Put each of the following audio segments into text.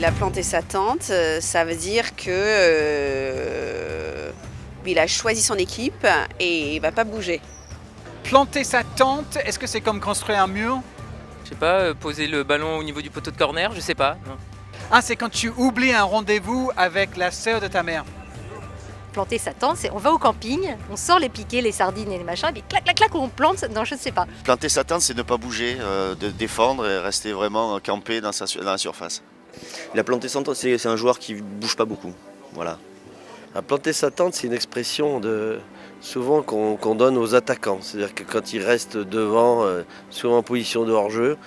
il a planté sa tente, ça veut dire que il a choisi son équipe et il va pas bouger. Planter sa tente, est-ce que c'est comme construire un mur? Je sais pas, poser le ballon au niveau du poteau de corner, je sais pas. Non. Ah, c'est quand tu oublies un rendez-vous avec la sœur de ta mère. Planter sa tente, c'est on va au camping, on sort les piquets, les sardines et les machins, et puis clac, clac, clac, on plante. Non, je ne sais pas. Planter sa tente, c'est ne pas bouger, de défendre et rester vraiment campé dans la surface. Il a planté sa tente, c'est un joueur qui ne bouge pas beaucoup. Voilà. Planter sa tente, c'est une expression souvent qu'on donne aux attaquants. C'est-à-dire que quand ils restent devant, souvent en position de hors-jeu,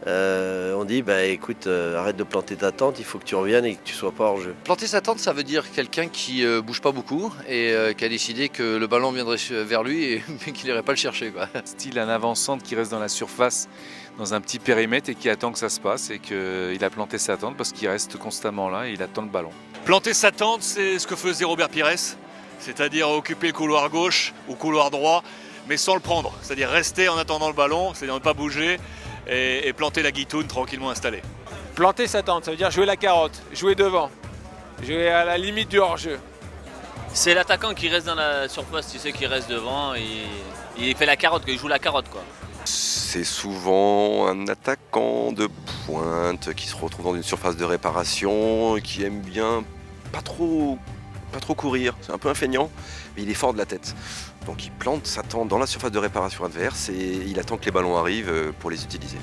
on dit écoute, arrête de planter ta tente, il faut que tu reviennes et que tu sois pas hors jeu. Planter sa tente, ça veut dire quelqu'un qui bouge pas beaucoup et qui a décidé que le ballon viendrait vers lui mais qu'il n'irait pas le chercher, quoi. Style un avant-centre qui reste dans la surface, dans un petit périmètre et qui attend que ça se passe et qu'il a planté sa tente parce qu'il reste constamment là et il attend le ballon. Planter sa tente, c'est ce que faisait Robert Pires, c'est-à-dire occuper le couloir gauche ou couloir droit, mais sans le prendre, c'est-à-dire rester en attendant le ballon, c'est-à-dire ne pas bouger et planter la guitoune tranquillement installée. Planter sa tente, ça veut dire jouer la carotte, jouer devant, jouer à la limite du hors-jeu. C'est l'attaquant qui reste dans la surface, tu sais, qui reste devant et il fait la carotte, il joue la carotte, quoi. C'est souvent un attaquant de pointe qui se retrouve dans une surface de réparation, qui aime bien pas trop courir, c'est un peu un feignant, mais il est fort de la tête. Donc il plante sa tente dans la surface de réparation adverse et il attend que les ballons arrivent pour les utiliser.